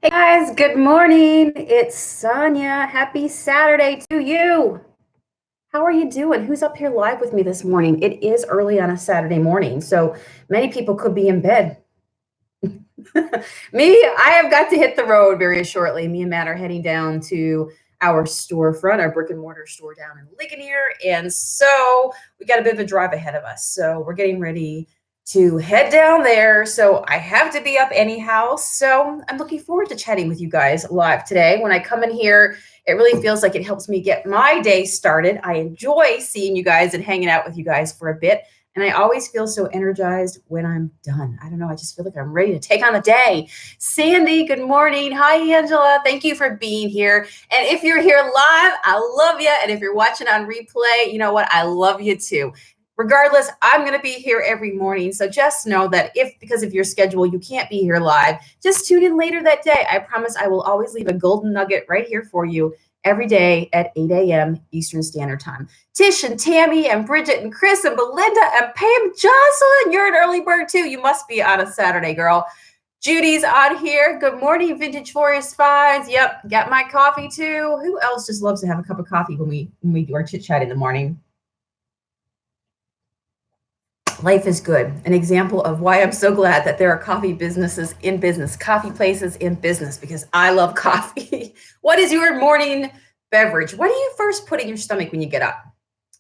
Hey guys, good morning. It's Sonia. Happy Saturday to you. How are you doing? Who's up here live with me this morning? It is early on a Saturday morning, so many people could be in bed. Me, I have got to hit the road very shortly. Me and Matt are heading down to our storefront, our brick and mortar store down in Ligonier. And so we got a bit of a drive ahead of us. So we're getting ready to head down there. So I have to be up anyhow. So I'm looking forward to chatting with you guys live today. When I come in here, it really feels like it helps me get my day started. I enjoy seeing you guys and hanging out with you guys for a bit. And I always feel so energized when I'm done. I don't know. I just feel like I'm ready to take on the day. Sandy, good morning. Hi, Angela. Thank you for being here. And if you're here live, I love you. And if you're watching on replay, you know what? I love you too. Regardless, I'm going to be here every morning. So just know that if, because of your schedule, you can't be here live, just tune in later that day. I promise I will always leave a golden nugget right here for you every day at 8 a.m. Eastern Standard Time. Tish and Tammy and Bridget and Chris and Belinda and Pam, Jocelyn, you're an early bird too. You must be on a Saturday, girl. Judy's on here. Good morning, Vintage Forest Finds. Yep, got my coffee too. Who else just loves to have a cup of coffee when we do our chit chat in the morning? Life is good. An example of why I'm so glad that there are coffee businesses in business, coffee places in business, because I love coffee. What is your morning beverage? What do you first put in your stomach when you get up?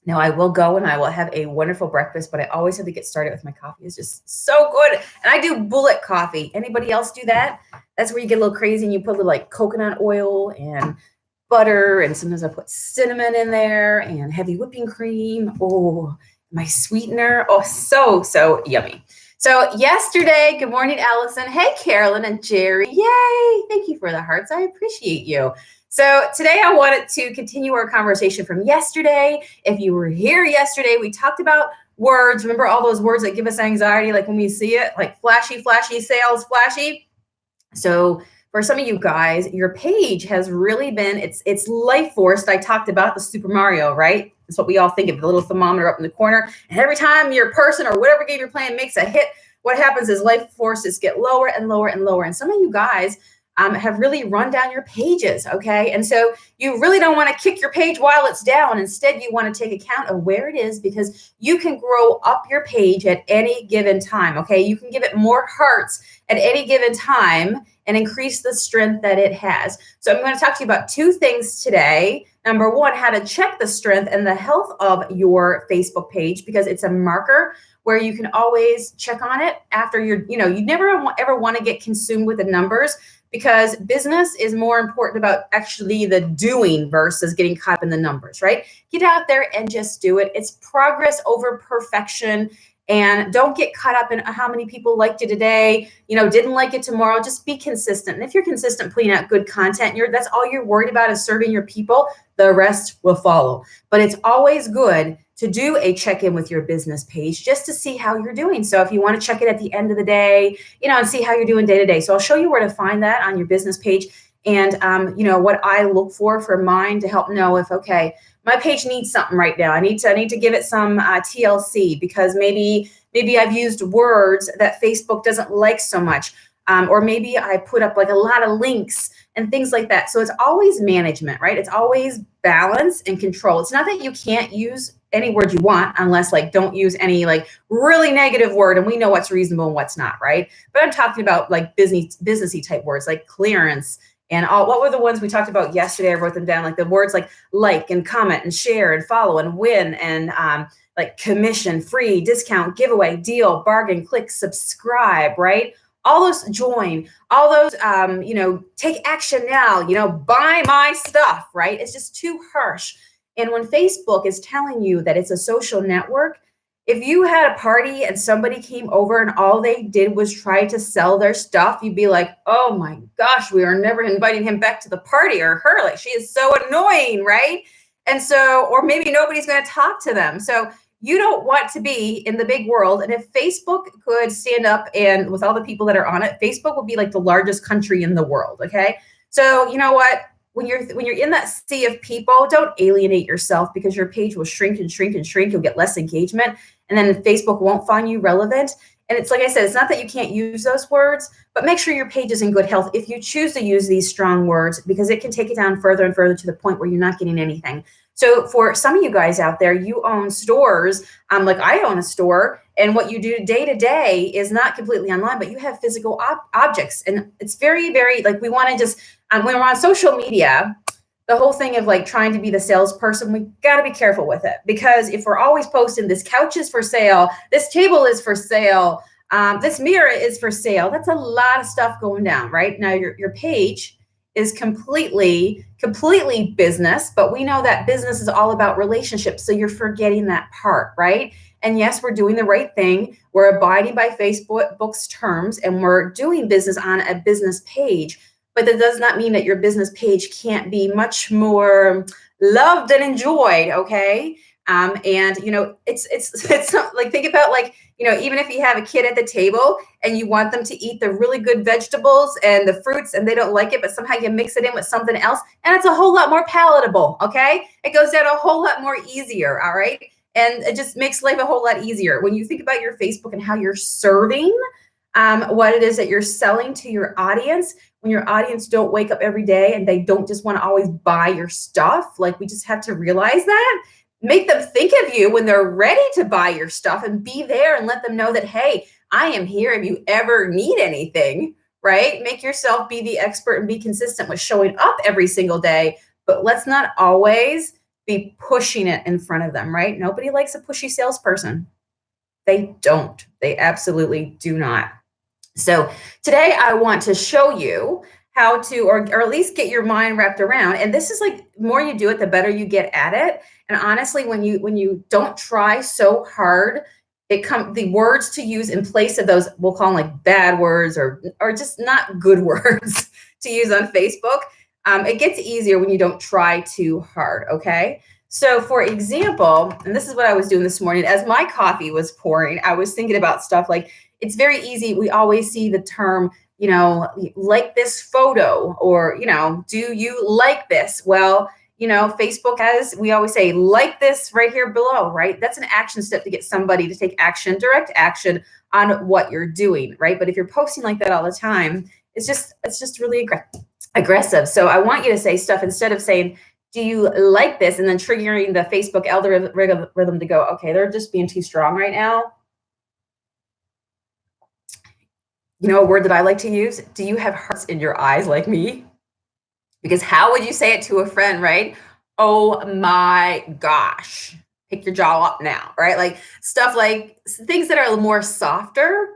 Now, I will go and I will have a wonderful breakfast, but I always have to get started with my coffee. It's just so good. And I do bullet coffee. Anybody else do that? That's where you get a little crazy and you put a little like coconut oil and butter. And sometimes I put cinnamon in there and heavy whipping cream. Oh, my sweetener. Oh, so yummy. So yesterday, good morning, Allison. Hey, Carolyn and Jerry. Yay. Thank you for the hearts. I appreciate you. So today I wanted to continue our conversation from yesterday. If you were here yesterday, we talked about words. Remember all those words that give us anxiety, like when we see it, like flashy, flashy, sales, flashy. So for some of you guys, your page has really been, it's life force. I talked about the Super Mario, right? That's what we all think of, the little thermometer up in the corner. And every time your person or whatever game you're playing makes a hit, what happens is life forces get lower and lower and lower. And some of you guys have really run down your pages, okay? And so you really don't want to kick your page while it's down. Instead, you want to take account of where it is, because you can grow up your page at any given time, okay? You can give it more hearts at any given time and increase the strength that it has. So I'm going to talk to you about two things today. Number one, how to check the strength and the health of your Facebook page, because it's a marker where you can always check on it after you're, you never ever want to get consumed with the numbers, because business is more important about actually the doing versus getting caught up in the numbers, right? Get out there and just do it. It's progress over perfection. And don't get caught up in how many people liked it today, didn't like it tomorrow. Just be consistent. And if you're consistent putting out good content, that's all you're worried about is serving your people, the rest will follow. But it's always good to do a check-in with your business page just to see how you're doing. So if you want to check it at the end of the day, and see how you're doing day to day. So I'll show you where to find that on your business page. And, what I look for mine to help know if, okay, my page needs something right now. I need to give it some TLC, because maybe I've used words that Facebook doesn't like so much. Or maybe I put up like a lot of links and things like that. So it's always management, right? It's always balance and control. It's not that you can't use any word you want, unless like don't use any like really negative word, and we know what's reasonable and what's not, right? But I'm talking about like businessy type words like clearance and all. What were the ones we talked about yesterday? I wrote them down, like the words like and comment and share and follow and win and like commission, free, discount, giveaway, deal, bargain, click, subscribe, right? All those join, all those, take action now, buy my stuff, right? It's just too harsh. And when Facebook is telling you that it's a social network, if you had a party and somebody came over and all they did was try to sell their stuff, you'd be like, oh my gosh, we are never inviting him back to the party, or her. Like, she is so annoying, right? And so, or maybe nobody's going to talk to them. So you don't want to be in the big world. And if Facebook could stand up and with all the people that are on it, Facebook would be like the largest country in the world. Okay. So you know what? When you're in that sea of people, don't alienate yourself, because your page will shrink and shrink and shrink. You'll get less engagement, and then Facebook won't find you relevant. And it's like I said, it's not that you can't use those words, but make sure your page is in good health if you choose to use these strong words, because it can take it down further and further to the point where you're not getting anything. So for some of you guys out there, you own stores, like I own a store, and what you do day to day is not completely online, but you have physical objects. And it's very, very, like, we want to just, when we're on social media, the whole thing of like trying to be the salesperson, we got to be careful with it, because if we're always posting this couch is for sale, this table is for sale, this mirror is for sale, that's a lot of stuff going down right now. Your page is completely business, but we know that business is all about relationships, so you're forgetting that part, right? And yes, we're doing the right thing, we're abiding by Facebook's terms, and we're doing business on a business page. But that does not mean that your business page can't be much more loved and enjoyed, okay? And you know, it's like, think about, like, you know, even if you have a kid at the table and you want them to eat the really good vegetables and the fruits and they don't like it, but somehow you mix it in with something else and it's a whole lot more palatable, okay? It goes down a whole lot more easier, all right? And it just makes life a whole lot easier. When you think about your Facebook and how you're serving what it is that you're selling to your audience, when your audience don't wake up every day and they don't just want to always buy your stuff, like, we just have to realize that. Make them think of you when they're ready to buy your stuff, and be there and let them know that, hey, I am here if you ever need anything, right? Make yourself be the expert and be consistent with showing up every single day, but let's not always be pushing it in front of them, right? Nobody likes a pushy salesperson. They don't. They absolutely do not. So today I want to show you how to, or at least get your mind wrapped around. And this is like, the more you do it, the better you get at it. And honestly, when you don't try so hard, the words to use in place of those, we'll call them like bad words or just not good words to use on Facebook. It gets easier when you don't try too hard. Okay. So for example, and this is what I was doing this morning, as my coffee was pouring, I was thinking about stuff like, it's very easy. We always see the term, you know, like this photo, or, you know, do you like this? Well, you know, Facebook has, we always say, like this right here below, right? That's an action step to get somebody to take action, direct action on what you're doing, right? But if you're posting like that all the time, it's just really aggressive. So I want you to say stuff, instead of saying, do you like this? And then triggering the Facebook algorithm to go, okay, they're just being too strong right now. You know, a word that I like to use, do you have hearts in your eyes like me? Because how would you say it to a friend, right? Oh my gosh, pick your jaw up now, right? Like stuff, like things that are more softer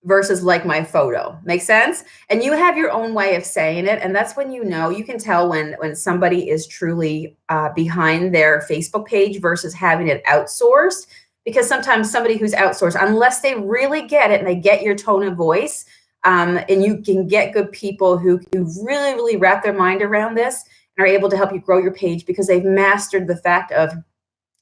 versus like my photo. Make sense? And you have your own way of saying it. And that's when you know, you can tell when somebody is truly behind their Facebook page versus having it outsourced. Because sometimes somebody who's outsourced, unless they really get it and they get your tone of voice, and you can get good people who really, really wrap their mind around this and are able to help you grow your page, because they've mastered the fact of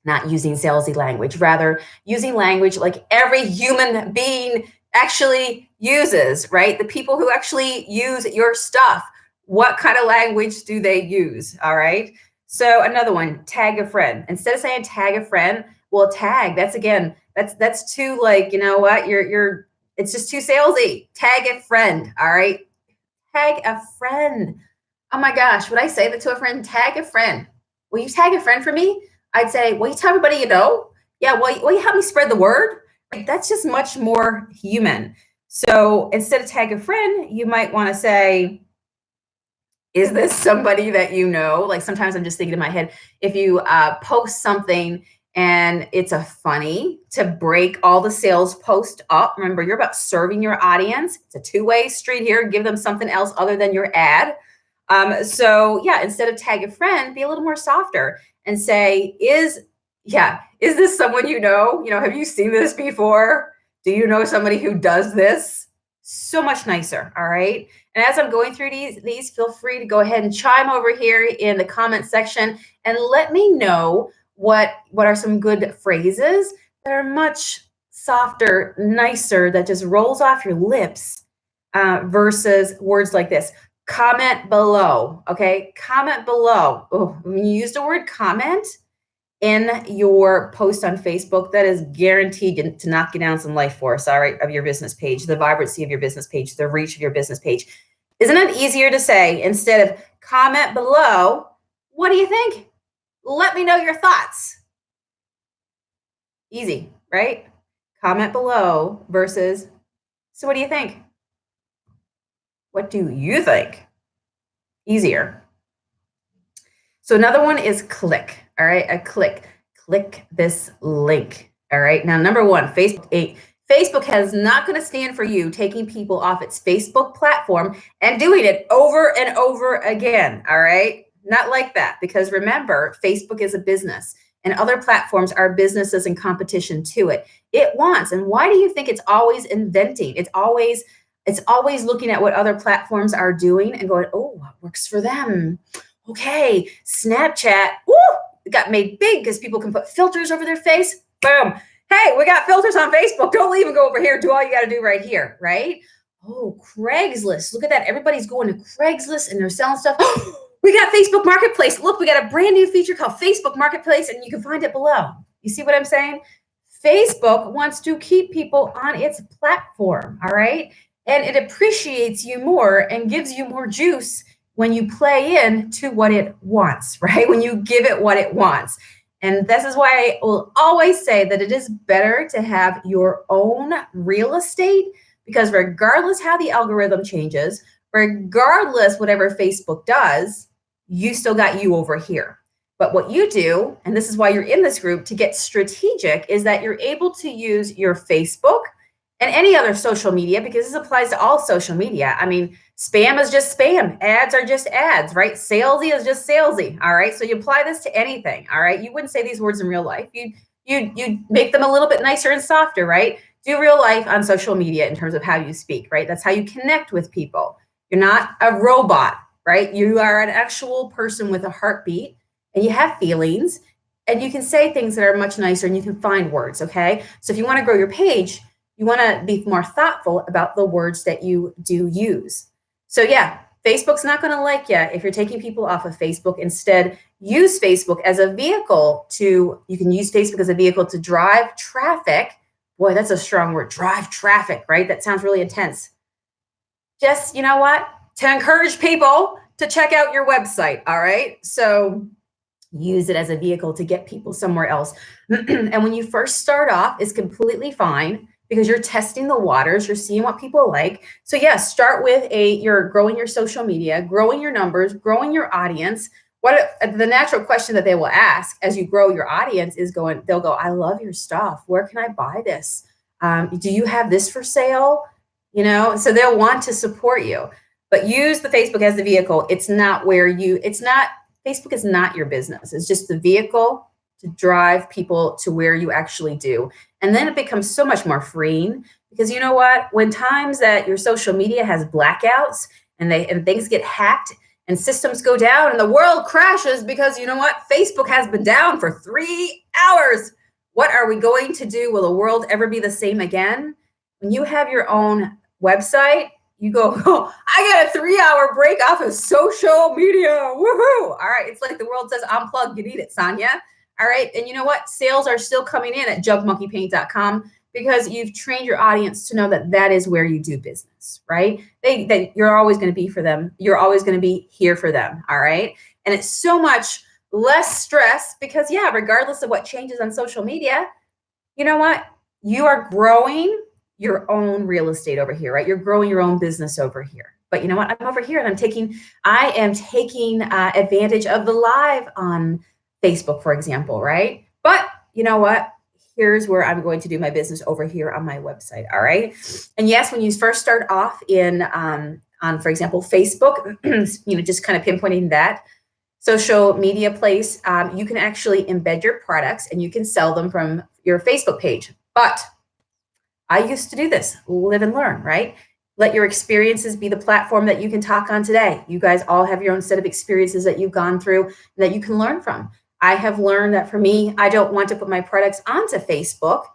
not using salesy language, rather using language like every human being actually uses, right? The people who actually use your stuff, what kind of language do they use? All right. So another one, tag a friend. Instead of saying tag a friend, well, tag, that's too, like, you know what, it's just too salesy. Tag a friend. All right. Tag a friend. Oh my gosh, would I say that to a friend? Tag a friend. Will you tag a friend for me? I'd say, will you tell everybody you know? Yeah, will you help me spread the word? Like, that's just much more human. So instead of tag a friend, you might want to say, is this somebody that you know? Like, sometimes I'm just thinking in my head, if you post something and it's a funny, to break all the sales post up. Remember, you're about serving your audience. It's a two-way street here. Give them something else other than your ad. So yeah, instead of tag a friend, be a little more softer and say, is this someone you know? You know, have you seen this before? Do you know somebody who does this? So much nicer. All right. And as I'm going through these, feel free to go ahead and chime over here in the comment section and let me know what are some good phrases that are much softer, nicer, that just rolls off your lips versus words like this. Comment below. Okay. Comment below. Oh, when you use the word comment in your post on Facebook, that is guaranteed to knock you down some life force, all right, of your business page, the vibrancy of your business page, the reach of your business page. Isn't it easier to say, instead of comment below, what do you think? Let me know your thoughts. Easy, right? Comment below versus, so what do you think? What do you think? Easier. So another one is click. All right, a click this link. All right, now number one, Facebook is not going to stand for you taking people off its Facebook platform and doing it over and over again. All right, not like that, because remember, Facebook is a business and other platforms are businesses in competition to it. It wants, and why do you think it's always inventing? It's always looking at what other platforms are doing and going, oh, what works for them? Okay, Snapchat, it got made big because people can put filters over their face. Boom. Hey, we got filters on Facebook. Don't even go over here. Do all you got to do right here, right? Oh, Craigslist. Look at that. Everybody's going to Craigslist and they're selling stuff. We got Facebook Marketplace. Look, we got a brand new feature called Facebook Marketplace, and you can find it below. You see what I'm saying? Facebook wants to keep people on its platform, all right? And it appreciates you more and gives you more juice when you play in to what it wants, right? When you give it what it wants. And this is why I will always say that it is better to have your own real estate, because regardless how the algorithm changes, regardless whatever Facebook does, you still got you over here. But what you do, and this is why you're in this group, to get strategic, is that you're able to use your Facebook and any other social media, because this applies to all social media. I mean, spam is just spam. Ads are just ads, right? Salesy is just salesy, all right? So you apply this to anything, all right? You wouldn't say these words in real life. You make them a little bit nicer and softer, right? Do real life on social media in terms of how you speak, right? That's how you connect with people. You're not a robot, right? You are an actual person with a heartbeat, and you have feelings, and you can say things that are much nicer, and you can find words, okay? So if you want to grow your page, you want to be more thoughtful about the words that you do use. So yeah, Facebook's not going to like you if you're taking people off of Facebook. Instead, use Facebook as a vehicle you can use Facebook as a vehicle to drive traffic. Boy, that's a strong word, drive traffic, right? That sounds really intense. Just, you know what? To encourage people to check out your website, all right? So use it as a vehicle to get people somewhere else. And when you first start off, it's completely fine, because you're testing the waters, you're seeing what people like. So yes, start with you're growing your social media, growing your numbers, growing your audience. The natural question that they will ask as you grow your audience is they'll go, I love your stuff. Where can I buy this? Do you have this for sale? You know, so they'll want to support you, but use the Facebook as the vehicle. Facebook is not your business. It's just the vehicle to drive people to where you actually do. And then it becomes so much more freeing, because you know what? When times that your social media has blackouts and things get hacked and systems go down and the world crashes because you know what? Facebook has been down for 3 hours. What are we going to do? Will the world ever be the same again? When you have your own website, you go, oh, I got a 3-hour break off of social media. Woohoo! All right. It's like the world says, unplug, you need it, Sonia. All right. And you know what? Sales are still coming in at jumpmonkeypaint.com, because you've trained your audience to know that that is where you do business, right? You're always going to be for them. You're always going to be here for them. All right. And it's so much less stress, because yeah, regardless of what changes on social media, you know what? You are growing your own real estate over here, right? You're growing your own business over here. But you know what? I'm over here and I am taking advantage of the live on Facebook, for example, right? But you know what? Here's where I'm going to do my business over here on my website, all right? And yes, when you first start off on, for example, Facebook, just kind of pinpointing that social media place, you can actually embed your products and you can sell them from your Facebook page. But I used to do this, live and learn, right? Let your experiences be the platform that you can talk on today. You guys all have your own set of experiences that you've gone through that you can learn from. I have learned that for me, I don't want to put my products onto Facebook.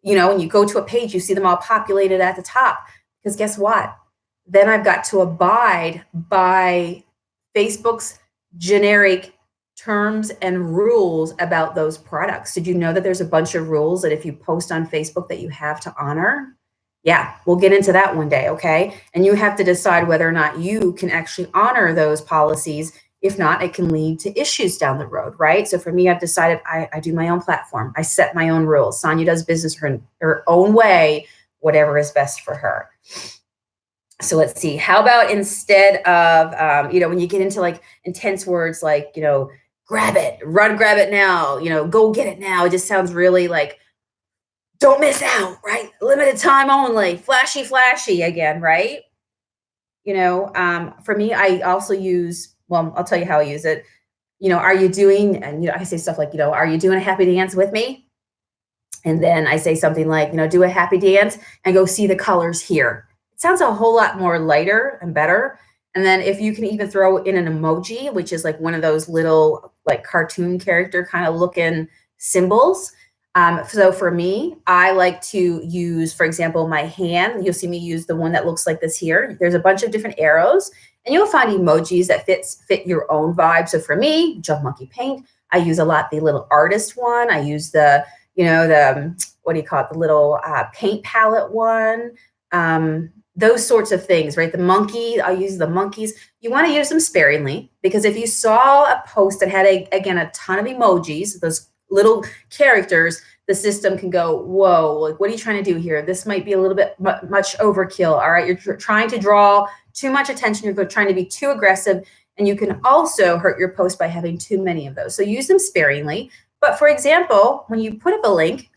You know, when you go to a page, you see them all populated at the top, because guess what? Then I've got to abide by Facebook's generic terms and rules about those products. Did you know that there's a bunch of rules that if you post on Facebook that you have to honor? Yeah, we'll get into that one day, okay? And you have to decide whether or not you can actually honor those policies. If not, it can lead to issues down the road, right? So for me, I've decided I do my own platform. I set my own rules. Sonia does business her own way, whatever is best for her. So let's see, how about instead of, when you get into like intense words like, grab it, run, grab it now, go get it now. It just sounds really like, don't miss out, right? Limited time only, flashy, flashy again, right? For me, I also use, well, I'll tell you how I use it. Are you doing, and I say stuff like, are you doing a happy dance with me? And then I say something like, do a happy dance and go see the colors here. It sounds a whole lot more lighter and better. And then if you can even throw in an emoji, which is like one of those little like cartoon character kind of looking symbols. So for me, I like to use, for example, my hand. You'll see me use the one that looks like this here. There's a bunch of different arrows, and you'll find emojis that fit your own vibe. So for me, Jump Monkey Paint, I use a lot the little artist one. I use the, what do you call it? The little paint palette one. Those sorts of things, right? The monkey, I'll use the monkeys. You want to use them sparingly, because if you saw a post that had, a ton of emojis, those little characters, the system can go, whoa, like, what are you trying to do here? This might be a little bit much overkill. All right, you're trying to draw too much attention. You're trying to be too aggressive, and you can also hurt your post by having too many of those. So use them sparingly. But for example, when you put up a link,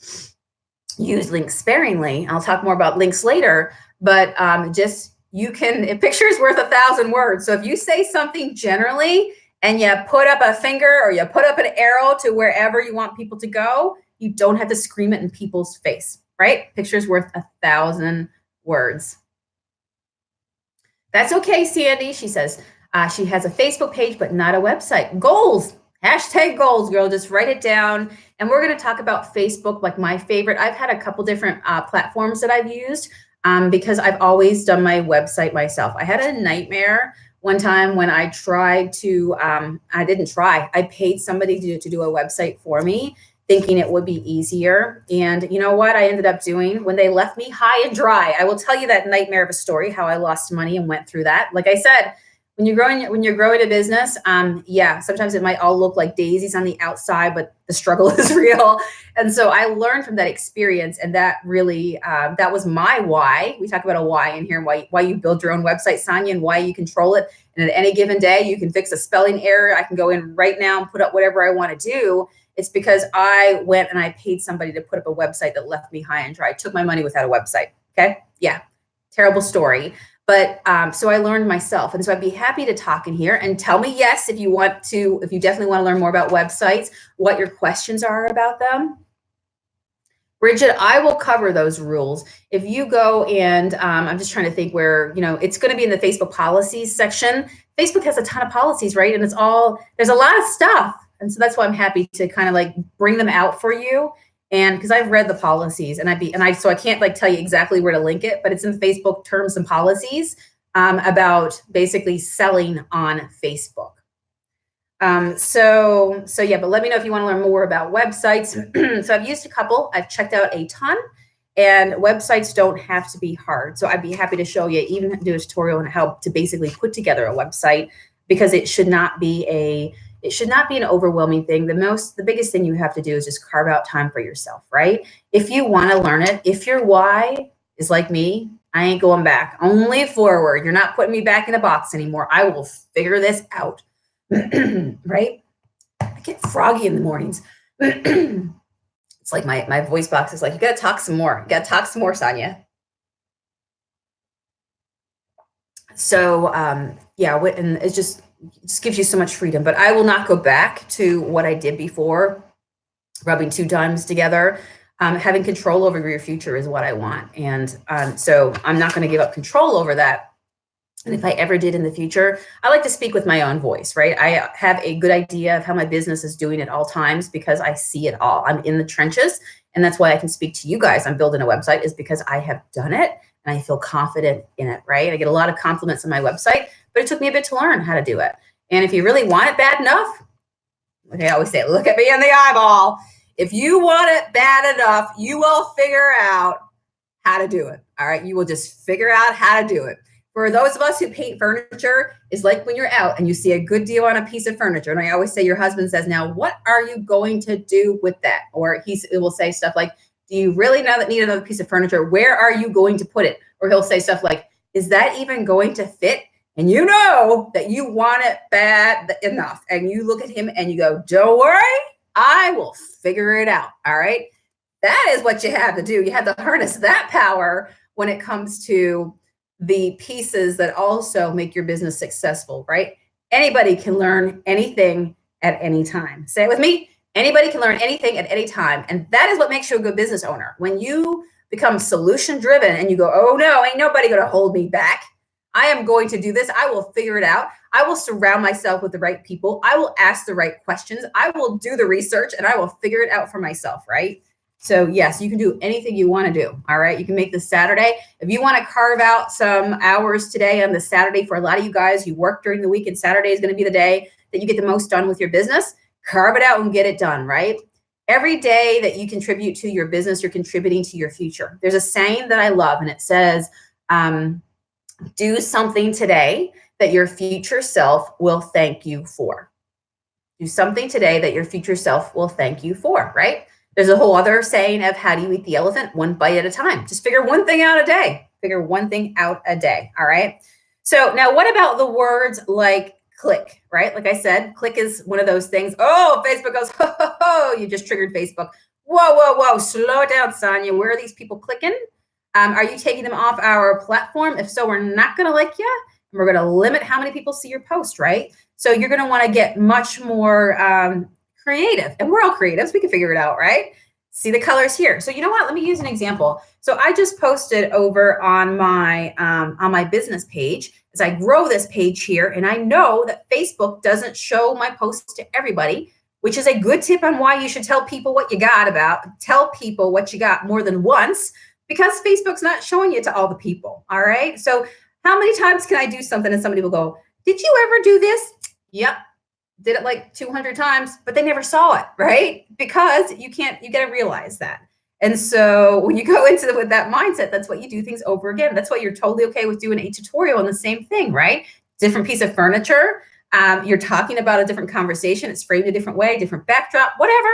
use links sparingly. I'll talk more about links later, but a picture is worth 1,000 words. So if you say something generally and you put up a finger or you put up an arrow to wherever you want people to go, you don't have to scream it in people's face, right? Picture's worth 1,000 words. That's okay, Sandy. She says she has a Facebook page, but not a website. Goals. Hashtag goals, girl. Just write it down. And we're going to talk about Facebook, like my favorite. I've had a couple different platforms that I've used because I've always done my website myself. I had a nightmare one time when I tried to, I paid somebody to do a website for me, thinking it would be easier. And you know what I ended up doing when they left me high and dry? I will tell you that nightmare of a story, how I lost money and went through that. Like I said, when you're growing a business, sometimes it might all look like daisies on the outside, but the struggle is real. And so I learned from that experience, and that really, that was my why. We talk about a why in here, why you build your own website, Sonia, and why you control it. And at any given day, you can fix a spelling error. I can go in right now and put up whatever I want to do. It's because I went and I paid somebody to put up a website that left me high and dry. I took my money without a website. Okay. Yeah. Terrible story. But so I learned myself. And so I'd be happy to talk in here, and tell me yes if you definitely want to learn more about websites, what your questions are about them. Bridget, I will cover those rules. If you go and I'm just trying to think where, it's going to be in the Facebook policies section. Facebook has a ton of policies, right? And there's a lot of stuff. And so that's why I'm happy to kind of like bring them out for you. And because I've read the policies, so I can't like tell you exactly where to link it, but it's in Facebook terms and policies about basically selling on Facebook. But let me know if you want to learn more about websites. So I've used a couple, I've checked out a ton, and websites don't have to be hard. So I'd be happy to show you, even do a tutorial on how to basically put together a website, because it should not be an overwhelming thing. The biggest thing you have to do is just carve out time for yourself, right? If you want to learn it, if your why is like me, I ain't going back, only forward. You're not putting me back in a box anymore. I will figure this out, right? I get froggy in the mornings. It's like my voice box is like, you got to talk some more. You got to talk some more, Sonia. So, and it just gives you so much freedom. But I will not go back to what I did before, rubbing 2 dimes together. Having control over your future is what I want. And so I'm not going to give up control over that. And if I ever did in the future, I like to speak with my own voice, right? I have a good idea of how my business is doing at all times because I see it all. I'm in the trenches. And that's why I can speak to you guys on building a website, is because I have done it and I feel confident in it, right? I get a lot of compliments on my website, but it took me a bit to learn how to do it. And if you really want it bad enough, Okay, I always say, look at me in the eyeball. If you want it bad enough, you will figure out how to do it. All right, you will just figure out how to do it. For those of us who paint furniture, it's like when you're out and you see a good deal on a piece of furniture. And I always say, your husband says, now, what are you going to do with that? Or it will say stuff like, do you really now that need another piece of furniture? Where are you going to put it? Or he'll say stuff like, is that even going to fit? And you know that you want it bad enough. And you look at him and you go, don't worry, I will figure it out. All right. That is what you have to do. You have to harness that power when it comes to the pieces that also make your business successful, right? Anybody can learn anything at any time. Say it with me. Anybody can learn anything at any time. And that is what makes you a good business owner. When you become solution driven and you go, oh no, ain't nobody going to hold me back. I am going to do this. I will figure it out. I will surround myself with the right people. I will ask the right questions. I will do the research and I will figure it out for myself, right? So yes, you can do anything you want to do. All right. You can make this Saturday. If you want to carve out some hours today on the Saturday, for a lot of you guys, you work during the week and Saturday is going to be the day that you get the most done with your business. Carve it out and get it done, right? Every day that you contribute to your business, you're contributing to your future. There's a saying that I love, and it says, do something today that your future self will thank you for. Do something today that your future self will thank you for, right? There's a whole other saying of how do you eat the elephant? One bite at a time. Just figure one thing out a day. Figure one thing out a day, all right? So now what about the words like click, right? Like I said, click is one of those things. Oh, Facebook goes, ho, ho, ho, you just triggered Facebook. Whoa, whoa, whoa, slow down, Sonia. Where are these people clicking? Are you taking them off our platform? If so, we're not going to like you. And we're going to limit how many people see your post, right? So you're going to want to get much more creative. And we're all creatives. We can figure it out, right? See the colors here. So you know what? Let me use an example. So I just posted over on my business page as I grow this page here. And I know that Facebook doesn't show my posts to everybody, which is a good tip on why you should tell people what you got tell people what you got more than once, because Facebook's not showing it to all the people. All right. So how many times can I do something and somebody will go, did you ever do this? Yep. Did it like 200 times, but they never saw it, right? Because you got to realize that. And so when you go into with that mindset, that's what you do things over again. That's why you're totally okay with doing a tutorial on the same thing, right? Different piece of furniture. You're talking about a different conversation. It's framed a different way, different backdrop, whatever.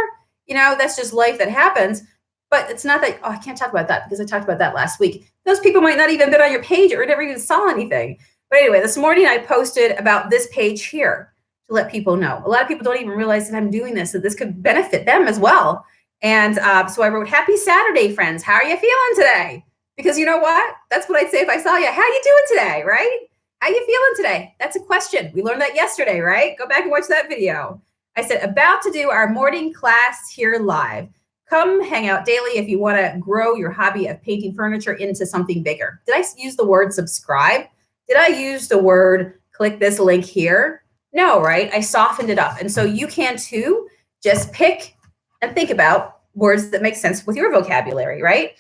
That's just life that happens. But it's not that, oh, I can't talk about that because I talked about that last week. Those people might not even have been on your page or never even saw anything. But anyway, this morning I posted about this page here to let people know. A lot of people don't even realize that I'm doing this, that this could benefit them as well. And so I wrote, happy Saturday, friends. How are you feeling today? Because you know what? That's what I'd say if I saw you. How you doing today, right? How you feeling today? That's a question. We learned that yesterday, right? Go back and watch that video. I said, about to do our morning class here live. Come hang out daily if you want to grow your hobby of painting furniture into something bigger. Did I use the word subscribe? Did I use the word click this link here? No, right? I softened it up. And so you can too. Just pick and think about words that make sense with your vocabulary, right?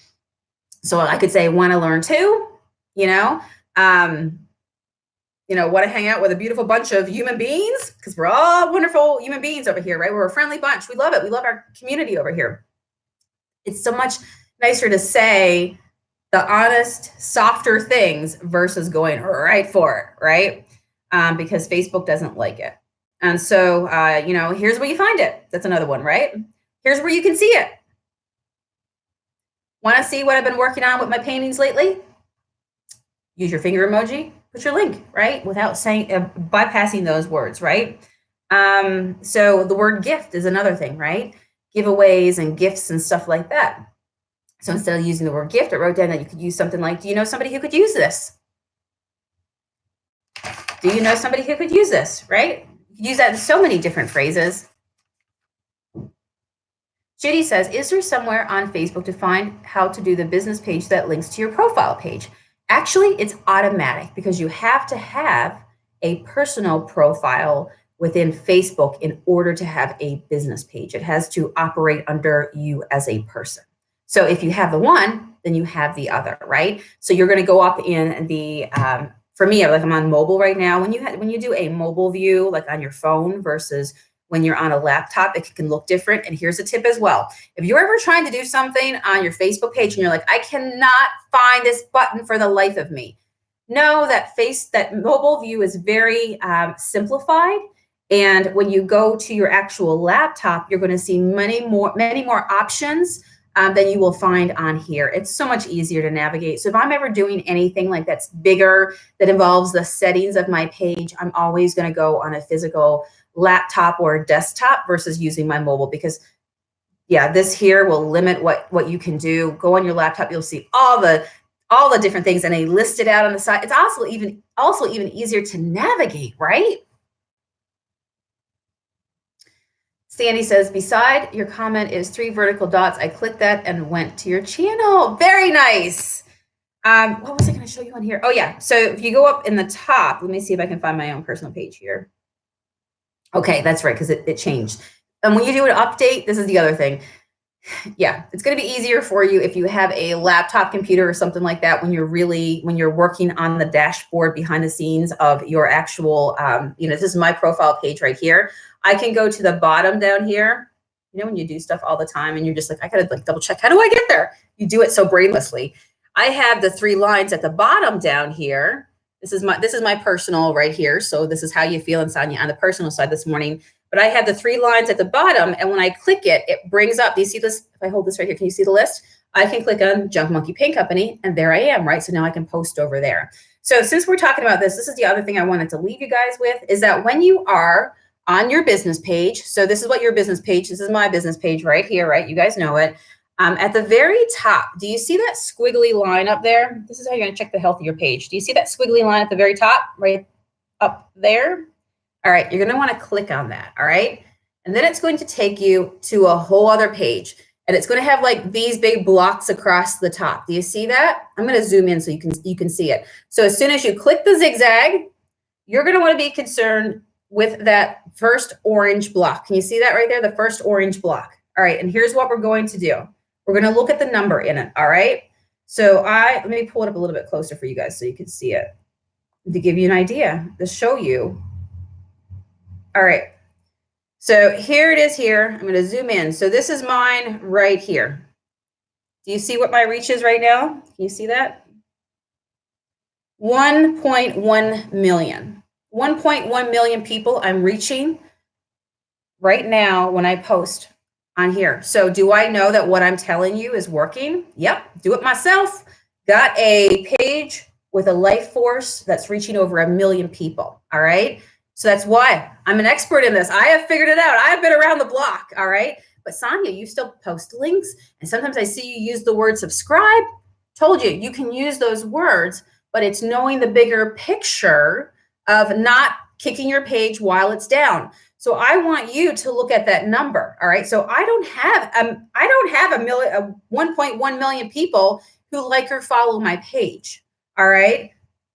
So I could say, want to learn too, want to hang out with a beautiful bunch of human beings, because we're all wonderful human beings over here, right? We're a friendly bunch. We love it. We love our community over here. It's so much nicer to say the honest, softer things versus going right for it, right? Because Facebook doesn't like it. And so, here's where you find it. That's another one, right? Here's where you can see it. Want to see what I've been working on with my paintings lately? Use your finger emoji, put your link, right? Without saying, bypassing those words, right? So the word gift is another thing, right? Giveaways and gifts and stuff like that. So instead of using the word gift, I wrote down that you could use something like, do you know somebody who could use this? Do you know somebody who could use this, right? You could use that in so many different phrases. Judy says, is there somewhere on Facebook to find how to do the business page that links to your profile page? Actually, it's automatic because you have to have a personal profile within Facebook in order to have a business page. It has to operate under you as a person. So if you have the one, then you have the other, right? So you're going to go up in the, for me, like I'm on mobile right now. When you do a mobile view, like on your phone versus when you're on a laptop. It can look different. And here's a tip as well. If you're ever trying to do something on your Facebook page and you're like, I cannot find this button for the life of me. Know that mobile view is very simplified. And when you go to your actual laptop, you're going to see many more options than you will find on here. It's so much easier to navigate. So if I'm ever doing anything like that's bigger, that involves the settings of my page, I'm always going to go on a physical laptop or desktop versus using my mobile, because yeah, this here will limit what you can do. Go on your laptop, you'll see all the different things, and they list it out on the side. It's also even easier to navigate, right? Sandy says, beside your comment is 3 vertical dots. I clicked that and went to your channel. Very nice. What was I going to show you on here? Oh yeah. So if you go up in the top, let me see if I can find my own personal page here. Okay, that's right, because it changed. And when you do an update, this is the other thing. Yeah, it's going to be easier for you if you have a laptop computer or something like that when you're working on the dashboard behind the scenes of your actual, this is my profile page right here. I can go to the bottom down here, when you do stuff all the time and you're just like, I got to like double check. How do I get there? You do it so brainlessly. I have the 3 lines at the bottom down here. This is my personal right here. So this is how you feel, Sonia, on the personal side this morning. But I have the 3 lines at the bottom, and when I click it, it brings up, do you see this? If I hold this right here, can you see the list? I can click on Junk Monkey Paint Company, and there I am, right? So now I can post over there. So since we're talking about this is the other thing I wanted to leave you guys with, is that when you are on your business page, so this is what your business page, this is my business page right here, right? You guys know it. At the very top, do you see that squiggly line up there? This is how you're going to check the health of your page. Do you see that squiggly line at the very top, right up there? All right, you're going to want to click on that, all right? And then it's going to take you to a whole other page, and it's going to have like these big blocks across the top. Do you see that? I'm going to zoom in so you can see it. So as soon as you click the zigzag, you're going to want to be concerned with that first orange block. Can you see that right there? The first orange block. All right, and here's what we're going to do. We're going to look at the number in it, all right? So let me pull it up a little bit closer for you guys so you can see it, to give you an idea, to show you. All right, so here it is here. I'm going to zoom in. So this is mine right here. Do you see what my reach is right now? Can you see that? 1.1 million. 1.1 million people I'm reaching right now when I post on here. So do I know that what I'm telling you is working? Yep, do it myself. Got a page with a life force that's reaching over 1 million people, all right? So that's why I'm an expert in this. I have figured it out. I have been around the block, all right? But Sonia, you still post links, and sometimes I see you use the word subscribe. Told you, you can use those words, but it's knowing the bigger picture of not kicking your page while it's down. So I want you to look at that number, all right? So I don't have 1.1 million people who like or follow my page, all right?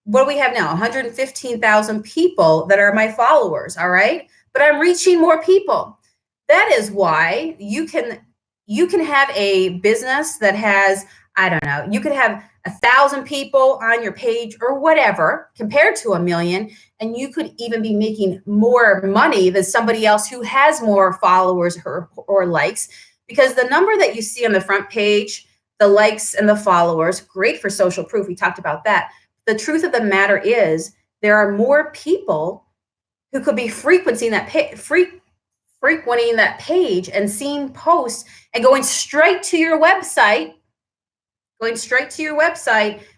What do we have now? 115,000 people that are my followers, all right? But I'm reaching more people. That is why you can have a business that has, I don't know, you could have 1,000 people on your page or whatever compared to 1 million, and you could even be making more money than somebody else who has more followers or likes, because the number that you see on the front page, the likes and the followers, great for social proof. We talked about that. The truth of the matter is there are more people who could be frequenting that page and seeing posts and going straight to your website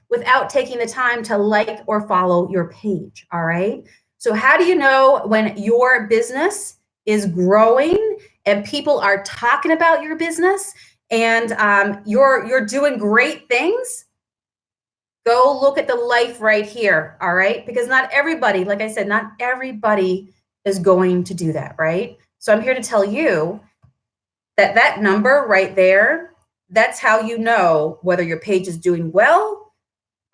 without taking the time to like or follow your page, all right? So how do you know when your business is growing and people are talking about your business and you're doing great things? Go look at the life right here, all right? Because not everybody, like I said, not everybody is going to do that, right? So I'm here to tell you that that number right there, that's how you know whether your page is doing well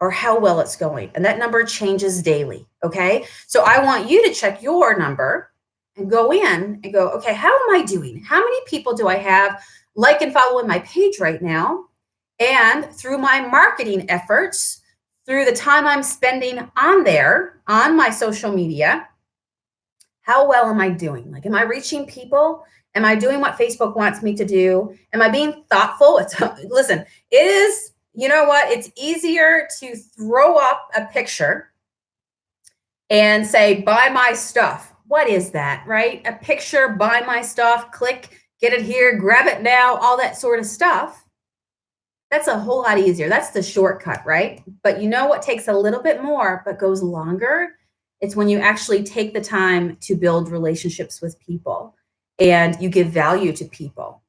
or how well it's going. And that number changes daily, okay? So I want you to check your number and go in and go, okay, how am I doing? How many people do I have like and following my page right now? And through my marketing efforts, through the time I'm spending on there, on my social media, How well am I doing? Like, am I reaching people? Am I doing what Facebook wants me to do? Am I being thoughtful? Listen, it is, you know what? It's easier to throw up a picture and say, buy my stuff. What is that, right? A picture, buy my stuff, click, get it here, grab it now, all that sort of stuff. That's a whole lot easier. That's the shortcut, right? But you know what takes a little bit more but goes longer? It's when you actually take the time to build relationships with people and you give value to people.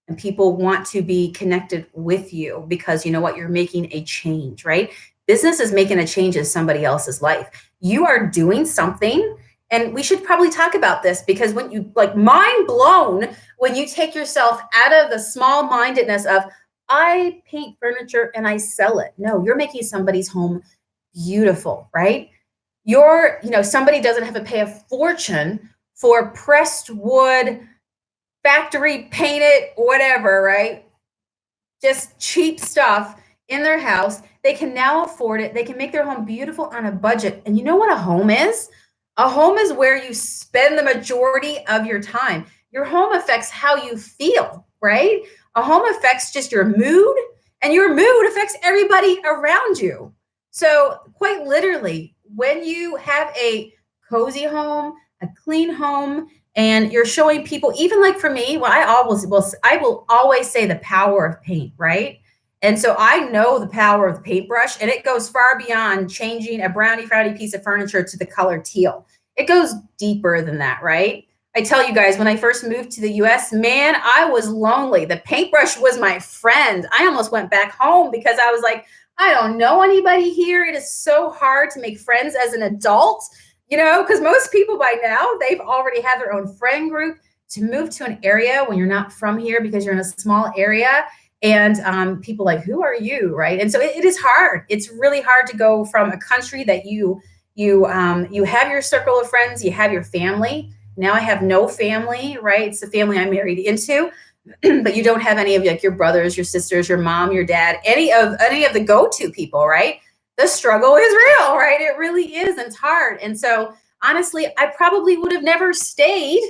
And people want to be connected with you because you know what? You're making a change, right? Business is making a change in somebody else's life. You are doing something, and we should probably talk about this because when you like mind blown when you take yourself out of the small mindedness of, I paint furniture and I sell it. No, you're making somebody's home beautiful, right? Somebody doesn't have to pay a fortune for pressed wood, factory painted, whatever, right? Just cheap stuff in their house. They can now afford it. They can make their home beautiful on a budget. And you know what a home is? A home is where you spend the majority of your time. Your home affects how you feel, right? A home affects just your mood, and your mood affects everybody around you. So, quite literally, when you have a cozy home, a clean home, and you're showing people, even like for me, well, I will always say the power of paint, right? And so I know the power of the paintbrush, and it goes far beyond changing a brownie frowny piece of furniture to the color teal. It goes deeper than that, right? I tell you guys, when I first moved to the US, man, I was lonely. The paintbrush was my friend. I almost went back home because I was like, I don't know anybody here. It is so hard to make friends as an adult, because most people by now, they've already had their own friend group. To move to an area when you're not from here because you're in a small area, and people like, who are you, right? And so it is hard. It's really hard to go from a country that you have your circle of friends, you have your family. Now I have no family, right? It's the family I'm married into, but you don't have any of like your brothers, your sisters, your mom, your dad, any of the go-to people, right? The struggle is real, right? It really is, and it's hard. And so honestly, I probably would have never stayed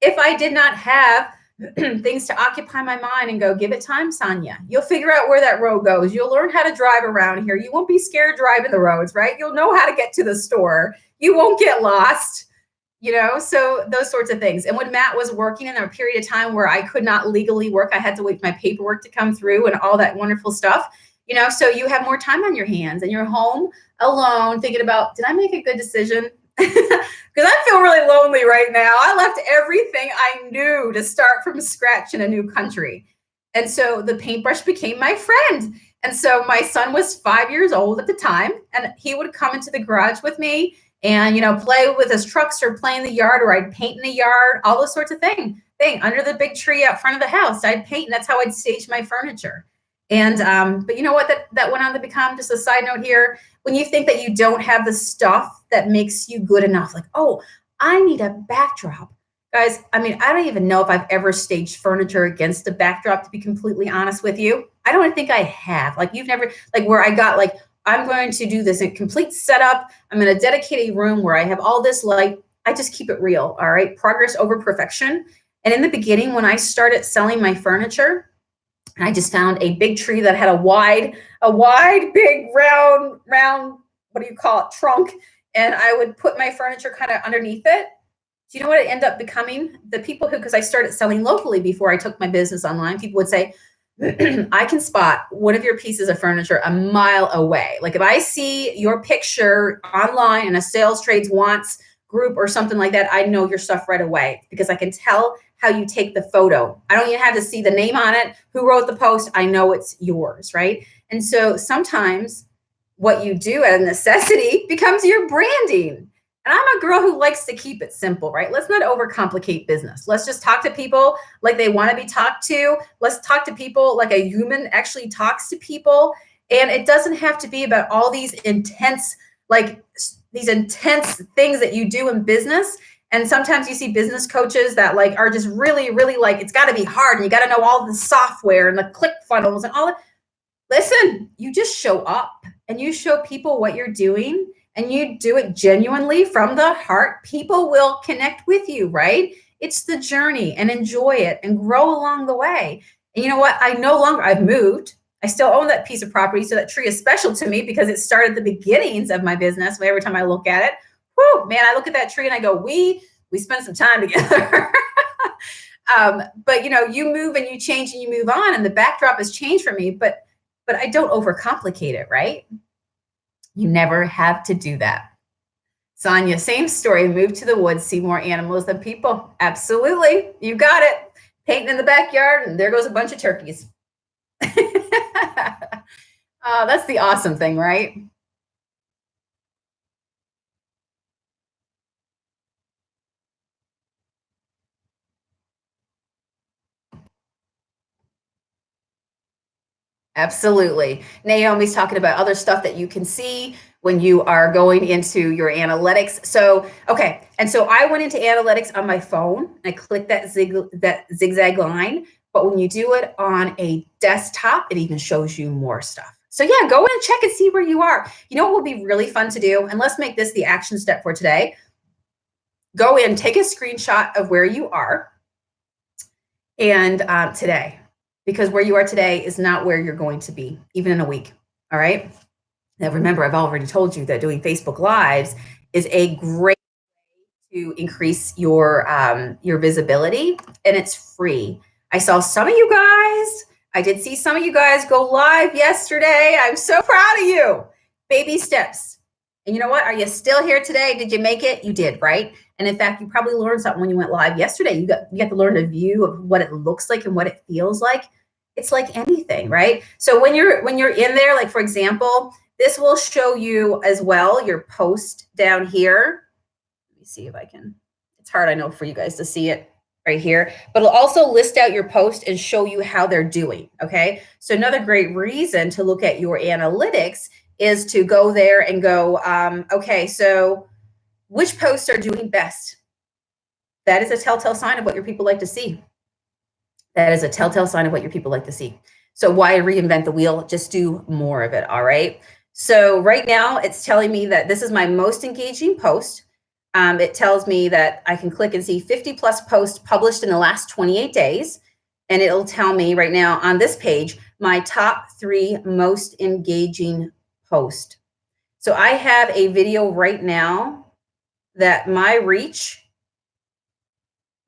if I did not have things to occupy my mind and go, give it time, Sonia. You'll figure out where that road goes. You'll learn how to drive around here. You won't be scared driving the roads, right? You'll know how to get to the store. You won't get lost, so those sorts of things. And when Matt was working in a period of time where I could not legally work, I had to wait for my paperwork to come through and all that wonderful stuff, so you have more time on your hands and you're home alone thinking about, did I make a good decision? Because I feel really lonely right now. I left everything I knew to start from scratch in a new country. And so the paintbrush became my friend. And so my son was 5 years old at the time, and he would come into the garage with me and, play with his trucks or play in the yard, or I'd paint in the yard, all those sorts of thing under the big tree out front of the house. I'd paint, and that's how I'd stage my furniture. And, but you know what, that went on to become, just a side note here, when you think that you don't have the stuff that makes you good enough, like, oh, I need a backdrop. Guys, I mean, I don't even know if I've ever staged furniture against a backdrop, to be completely honest with you. I don't think I have. Like, you've never, like, where I got, like, I'm going to do this in complete setup. I'm going to dedicate a room where I have all this light. I just keep it real, all right? Progress over perfection. And in the beginning, when I started selling my furniture, I just found a big tree that had a wide, big, round, what do you call it, trunk. And I would put my furniture kind of underneath it. Do you know what it ended up becoming? The people because I started selling locally before I took my business online, people would say, I can spot one of your pieces of furniture a mile away. Like if I see your picture online in a sales trades wants group or something like that, I know your stuff right away because I can tell how you take the photo. I don't even have to see the name on it, who wrote the post. I know it's yours, right? And so sometimes what you do out of necessity becomes your branding. And I'm a girl who likes to keep it simple, right? Let's not overcomplicate business. Let's just talk to people like they want to be talked to. Let's talk to people like a human actually talks to people. And it doesn't have to be about all these intense things that you do in business. And sometimes you see business coaches that like are just really, really like, it's got to be hard. And you got to know all the software and the click funnels and all that. Listen, you just show up and you show people what you're doing and you do it genuinely from the heart, people will connect with you, right? It's the journey, and enjoy it and grow along the way. And you know what? I've moved. I still own that piece of property. So that tree is special to me because it started the beginnings of my business. Every time I look at it, whoo, man, I look at that tree and I go, we spent some time together. But you move and you change and you move on, and the backdrop has changed for me, but I don't overcomplicate it, right? You never have to do that. Sonia, same story. Move to the woods, see more animals than people. Absolutely. You got it. Painting in the backyard, and there goes a bunch of turkeys. That's the awesome thing, right? Absolutely. Naomi's talking about other stuff that you can see when you are going into your analytics. So, okay. And so I went into analytics on my phone. I clicked that zigzag line. But when you do it on a desktop, it even shows you more stuff. So yeah, go in and check and see where you are. You know what would be really fun to do? And let's make this the action step for today. Go in, take a screenshot of where you are and today, because where you are today is not where you're going to be, even in a week. All right. Now, remember, I've already told you that doing Facebook Lives is a great way to increase your visibility, and it's free. I saw some of you guys. I did see some of you guys go live yesterday. I'm so proud of you. Baby steps. And you know what? Are you still here today? Did you make it? You did, right? And in fact, you probably learned something when you went live yesterday. You got to learn a view of what it looks like and what it feels like. It's like anything, right? So when you're in there, like for example, this will show you as well your post down here. Let me see if I can. It's hard, I know, for you guys to see it right here, but it'll also list out your post and show you how they're doing. Okay. So another great reason to look at your analytics is to go there and go, okay, so which posts are doing best? That is a telltale sign of what your people like to see. That is a telltale sign of what your people like to see. So why reinvent the wheel? Just do more of it. All right. So right now it's telling me that this is my most engaging post. It tells me that I can click and see 50 plus posts published in the last 28 days. And it'll tell me right now on this page, my top 3 most engaging posts. So I have a video right now that my reach,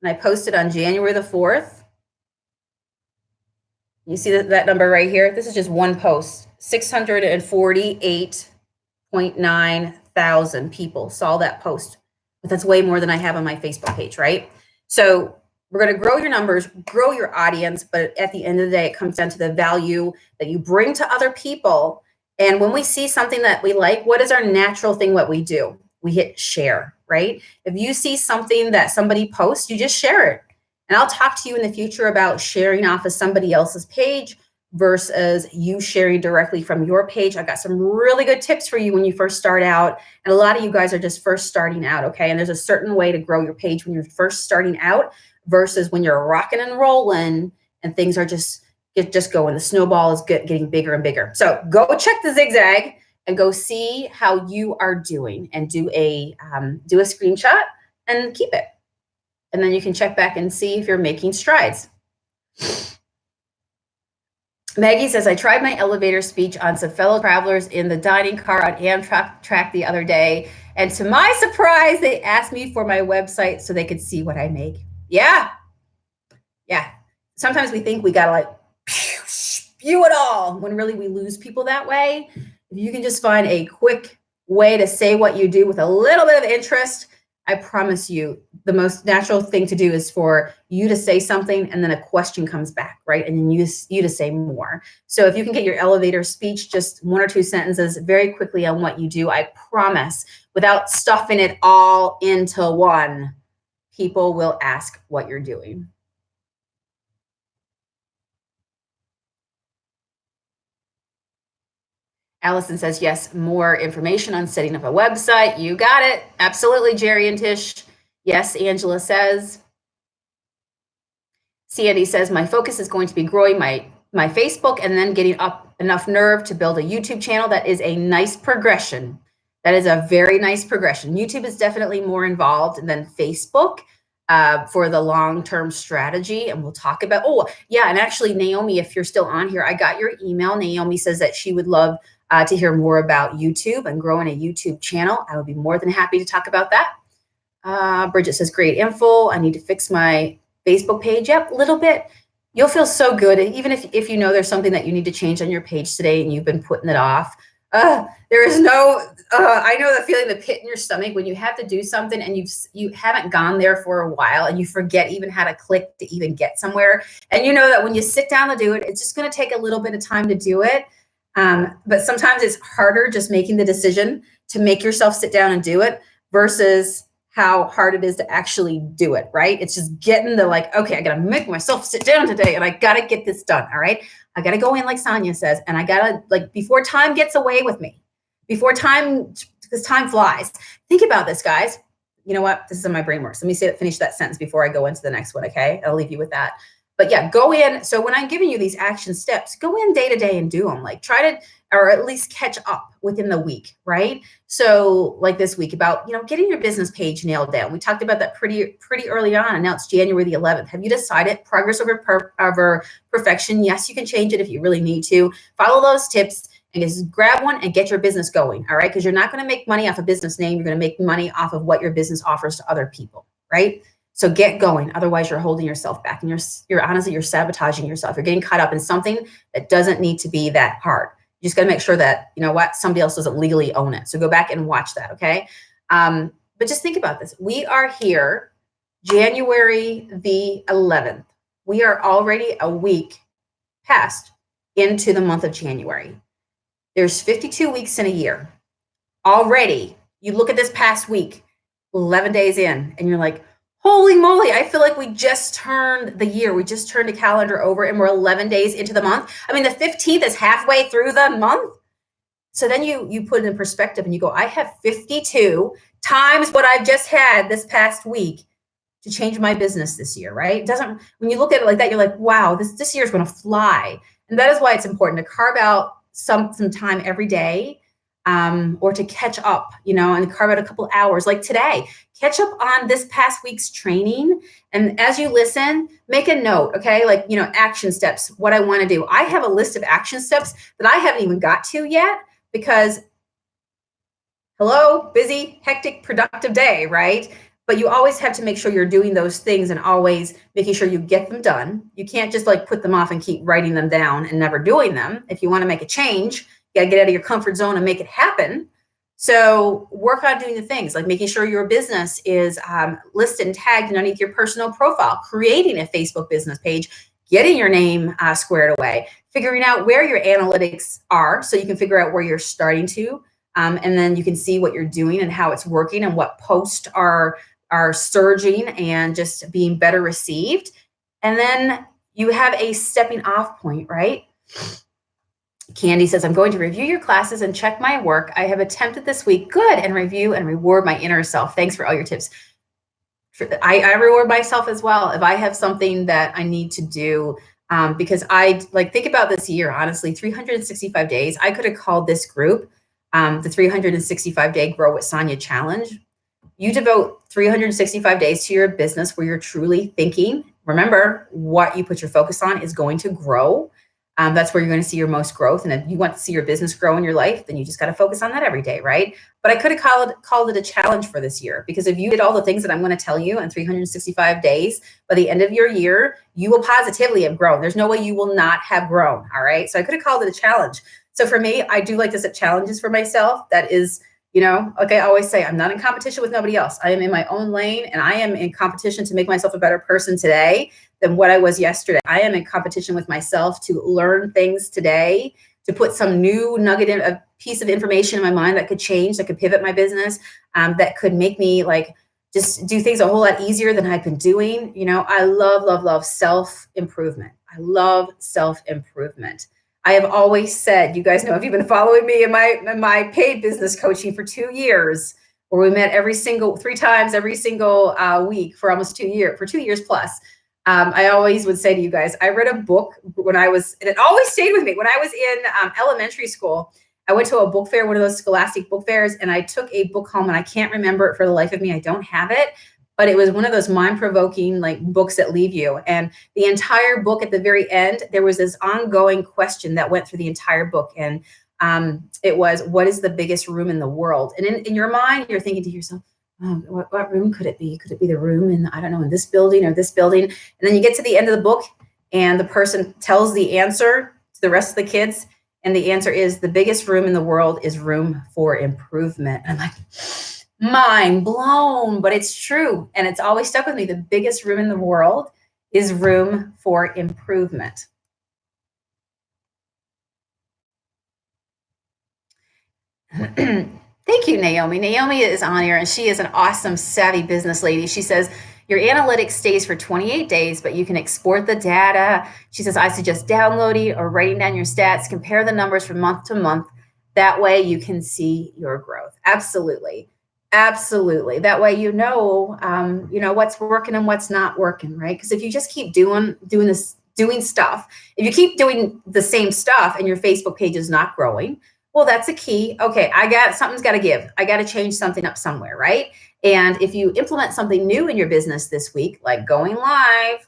and I posted on January the 4th. You see that number right here? This is just one post. 648.9 thousand people saw that post. But that's way more than I have on my Facebook page, right? So we're going to grow your numbers, grow your audience, but at the end of the day, it comes down to the value that you bring to other people. And when we see something that we like, what is our natural thing, what we do? We hit share, right? If you see something that somebody posts, you just share it. And I'll talk to you in the future about sharing off of somebody else's page versus you sharing directly from your page. I've got some really good tips for you when you first start out. And a lot of you guys are just first starting out, okay? And there's a certain way to grow your page when you're first starting out versus when you're rocking and rolling and things are just going. The snowball is getting bigger and bigger. So go check the zigzag and go see how you are doing and do a screenshot and keep it. And then you can check back and see if you're making strides. Maggie says, I tried my elevator speech on some fellow travelers in the dining car on Amtrak the other day. And to my surprise, they asked me for my website so they could see what I make. Yeah. Yeah. Sometimes we think we got to like spew it all when really we lose people that way. If you can just find a quick way to say what you do with a little bit of interest, I promise you, the most natural thing to do is for you to say something and then a question comes back, right? And then you to say more. So if you can get your elevator speech, just 1 or 2 sentences very quickly on what you do, I promise, without stuffing it all into one, people will ask what you're doing. Allison says, yes, more information on setting up a website. You got it. Absolutely, Jerry and Tish. Yes, Angela says. Sandy says, my focus is going to be growing my Facebook and then getting up enough nerve to build a YouTube channel. That is a nice progression. That is a very nice progression. YouTube is definitely more involved than Facebook for the long-term strategy. And we'll talk about, oh, yeah. And actually, Naomi, if you're still on here, I got your email. Naomi says that she would love to hear more about YouTube and growing a YouTube channel. I would be more than happy to talk about that. Bridget says, great info. I need to fix my Facebook page. Yep, a little bit. You'll feel so good. Even if you know there's something that you need to change on your page today and you've been putting it off. There is no, I know the feeling, the pit in your stomach when you have to do something and you haven't gone there for a while and you forget even how to click to even get somewhere. And you know that when you sit down to do it, it's just going to take a little bit of time to do it. But sometimes it's harder just making the decision to make yourself sit down and do it versus how hard it is to actually do it, right? It's just getting the like, okay, I got to make myself sit down today and I got to get this done. All right. I got to go in like Sonia says, and I got to like, before time gets away with me, before time, because time flies. Think about this, guys. You know what? This is how my brain works. Let me finish that sentence before I go into the next one. Okay. I'll leave you with that. But yeah, go in. So when I'm giving you these action steps, go in day to day and do them. Like try to, or at least catch up within the week, right? So like this week about, getting your business page nailed down. We talked about that pretty early on, and now it's January the 11th. Have you decided progress over perfection? Yes, you can change it if you really need to. Follow those tips and just grab one and get your business going, all right? Because you're not going to make money off a business name. You're going to make money off of what your business offers to other people, right? So get going. Otherwise, you're holding yourself back and you're honestly, you're sabotaging yourself. You're getting caught up in something that doesn't need to be that hard. You just got to make sure that, somebody else doesn't legally own it. So go back and watch that, okay? But just think about this. We are here January the 11th. We are already a week past into the month of January. There's 52 weeks in a year. Already, you look at this past week, 11 days in, and you're like, holy moly, I feel like we just turned the year. We just turned the calendar over and we're 11 days into the month. I mean, the 15th is halfway through the month. So then you put it in perspective and you go, I have 52 times what I've just had this past week to change my business this year, right? When you look at it like that, you're like, wow, this year is going to fly. And that is why it's important to carve out some time every day, or to catch up, and carve out a couple hours like today. Catch up on this past week's training. And as you listen, make a note, okay? Like, action steps, what I want to do. I have a list of action steps that I haven't even got to yet because, hello, busy, hectic, productive day, right? But you always have to make sure you're doing those things and always making sure you get them done. You can't just like put them off and keep writing them down and never doing them. If you want to make a change, you got to get out of your comfort zone and make it happen. So work on doing the things like making sure your business is listed and tagged underneath your personal profile, creating a Facebook business page, getting your name squared away, figuring out where your analytics are so you can figure out where you're starting to. And then you can see what you're doing and how it's working and what posts are surging and just being better received. And then you have a stepping off point, right? Candy says, I'm going to review your classes and check my work. I have attempted this week. Good. And review and reward my inner self. Thanks for all your tips. I reward myself as well. If I have something that I need to do, because I think about this year, honestly, 365 days, I could have called this group the 365 day Grow with Sonia Challenge. You devote 365 days to your business where you're truly thinking. Remember, what you put your focus on is going to grow. That's where you're going to see your most growth. And if you want to see your business grow in your life, then you just got to focus on that every day, right? But I could have called it a challenge for this year, because if you did all the things that I'm going to tell you in 365 days, by the end of your year, you will positively have grown. There's no way you will not have grown, all right? So I could have called it a challenge. So for me, I do like to set challenges for myself. That is, like I always say, I'm not in competition with nobody else. I am in my own lane, and I am in competition to make myself a better person today than what I was yesterday. I am in competition with myself to learn things today, to put some new nugget in, a piece of information in my mind that could change, that could pivot my business, that could make me just do things a whole lot easier than I've been doing. I love self-improvement. I love self-improvement. I have always said, you guys know, if you've been following me in my paid business coaching for 2 years, where we met 3 times every single week for almost 2 years, for 2 years plus. I always would say to you guys, I read a book when I was, and it always stayed with me when I was in elementary school. I went to a book fair, one of those Scholastic book fairs, and I took a book home, and I can't remember it for the life of me. I don't have it, but it was one of those mind-provoking like books that leave you. And the entire book, at the very end, there was this ongoing question that went through the entire book. And it was, what is the biggest room in the world? And in your mind, you're thinking to yourself, what room could it be? Could it be the room in, I don't know, in this building or this building? And then you get to the end of the book, and the person tells the answer to the rest of the kids. And the answer is, the biggest room in the world is room for improvement. And I'm like, mind blown, but it's true. And it's always stuck with me. The biggest room in the world is room for improvement. Thank you, Naomi. Naomi is on here, and she is an awesome, savvy business lady. She says, your analytics stays for 28 days, but you can export the data. She says, I suggest downloading or writing down your stats, compare the numbers from month to month. That way you can see your growth. Absolutely. Absolutely. That way, you know what's working and what's not working, right? Because if you just keep doing stuff, if you keep doing the same stuff and your Facebook page is not growing, well, that's a key. Okay, something's got to give. I got to change something up somewhere, right? And if you implement something new in your business this week, like going live,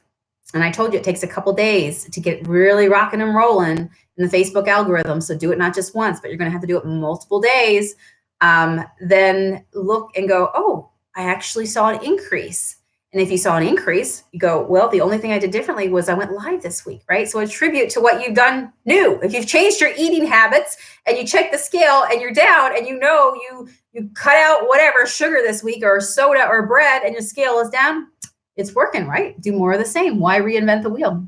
and I told you it takes a couple days to get really rocking and rolling in the Facebook algorithm. So do it not just once, but you're going to have to do it multiple days. Then look and go, oh, I actually saw an increase. And if you saw an increase, you go, well, the only thing I did differently was I went live this week, right? So attribute to what you've done new. If you've changed your eating habits and you check the scale and you're down, and you cut out whatever sugar this week or soda or bread, and your scale is down, it's working, right? Do more of the same. Why reinvent the wheel?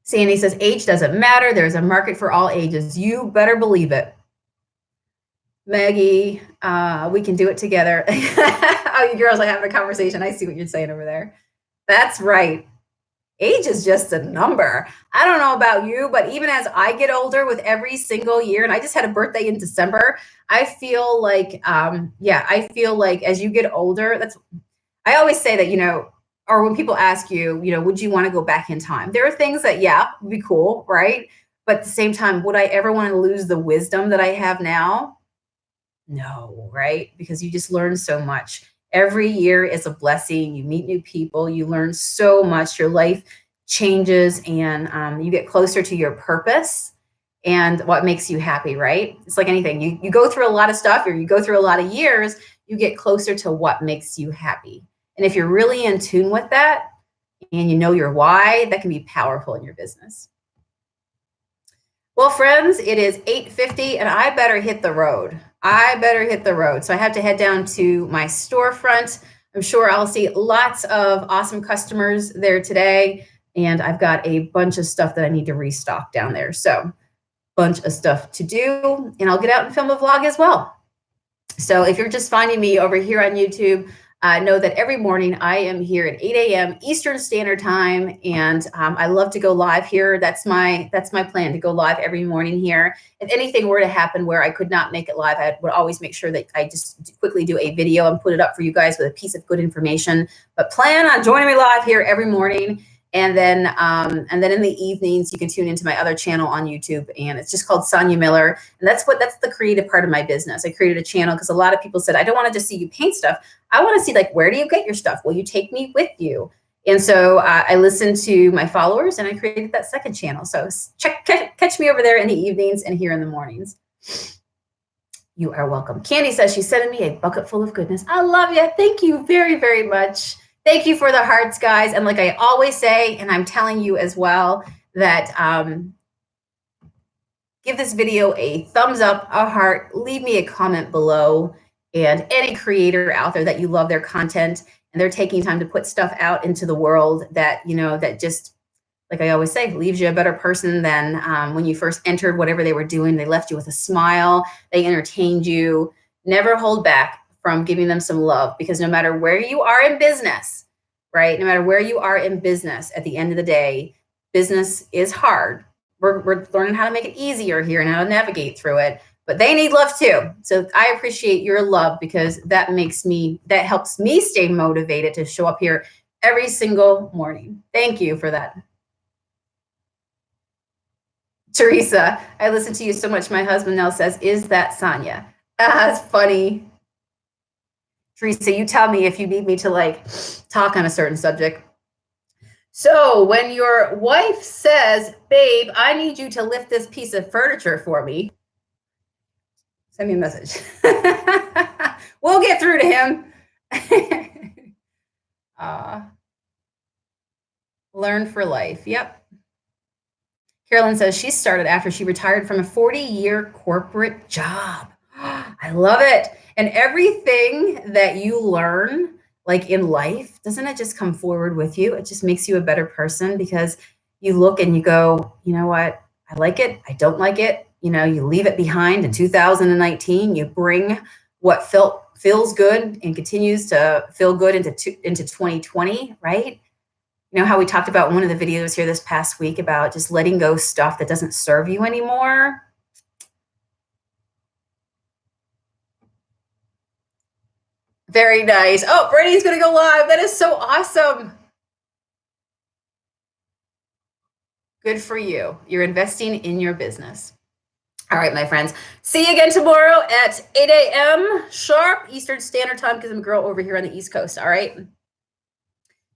Sandy says, age doesn't matter. There's a market for all ages. You better believe it. Maggie, we can do it together. Oh, you girls are having a conversation. I see what you're saying over there. That's right. Age is just a number. I don't know about you, but even as I get older with every single year, and I just had a birthday in December, I feel like, as you get older, I always say that, or when people ask you, would you want to go back in time? There are things that, would be cool, right? But at the same time, would I ever want to lose the wisdom that I have now? No, right? Because you just learn so much. Every year is a blessing. You meet new people. You learn so much. Your life changes, and you get closer to your purpose and what makes you happy, right? It's like anything. You go through a lot of stuff, or you go through a lot of years, you get closer to what makes you happy. And if you're really in tune with that, and you know your why, that can be powerful in your business. Well, friends, it is 8:50, and I better hit the road. So I have to head down to my storefront. I'm sure I'll see lots of awesome customers there today. And I've got a bunch of stuff that I need to restock down there. So bunch of stuff to do, and I'll get out and film a vlog as well. So if you're just finding me over here on YouTube, know that every morning I am here at 8 a.m. Eastern Standard Time, and I love to go live here. That's my plan, to go live every morning here. If anything were to happen where I could not make it live, I would always make sure that I just quickly do a video and put it up for you guys with a piece of good information. But plan on joining me live here every morning. And then in the evenings, you can tune into my other channel on YouTube, and it's just called Sonia Miller. And that's the creative part of my business. I created a channel because a lot of people said, I don't want to just see you paint stuff. I want to see, like, where do you get your stuff? Will you take me with you? And so I listened to my followers, and I created that second channel. So catch me over there in the evenings and here in the mornings. You are welcome. Candy says she's sending me a bucket full of goodness. I love you. Thank you very, very much. Thank you for the hearts, guys. And like I always say, and I'm telling you as well, that give this video a thumbs up, a heart, leave me a comment below. And any creator out there that you love their content and they're taking time to put stuff out into the world that, that just, like I always say, leaves you a better person than when you first entered whatever they were doing. They left you with a smile. They entertained you. Never hold back from giving them some love, because no matter where you are in business, right? No matter where you are in business, at the end of the day, business is hard. We're learning how to make it easier here and how to navigate through it, but they need love too. So I appreciate your love, because that helps me stay motivated to show up here every single morning. Thank you for that. Teresa, I listen to you so much. My husband now says, "Is that Sonia?" That's funny. Teresa, you tell me if you need me to like talk on a certain subject. So when your wife says, "Babe, I need you to lift this piece of furniture for me," send me a message. We'll get through to him. uh, learn for life. Yep. Carolyn says she started after she retired from a 40-year corporate job. I love it. And everything that you learn, like in life, doesn't it just come forward with you? It just makes you a better person because you look and you go, you know what? I like it. I don't like it. You know, you leave it behind in 2019. You bring what feels good and continues to feel good into 2020, right? You know how we talked about one of the videos here this past week about just letting go stuff that doesn't serve you anymore? Very nice. Oh, Brittany's going to go live. That is so awesome. Good for you. You're investing in your business. All right, my friends. See you again tomorrow at 8 a.m. sharp Eastern Standard Time because I'm a girl over here on the East Coast. All right.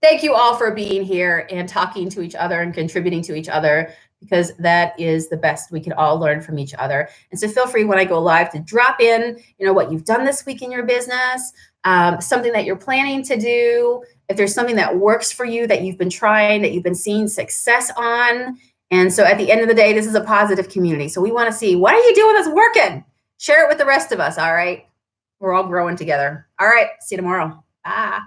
Thank you all for being here and talking to each other and contributing to each other because that is the best. We can all learn from each other. And so feel free when I go live to drop in, you know, what you've done this week in your business, something that you're planning to do. If there's something that works for you that you've been trying, that you've been seeing success on. And so at the end of the day, this is a positive community. So we want to see, what are you doing that's working? Share it with the rest of us. All right. We're all growing together. All right. See you tomorrow. Bye.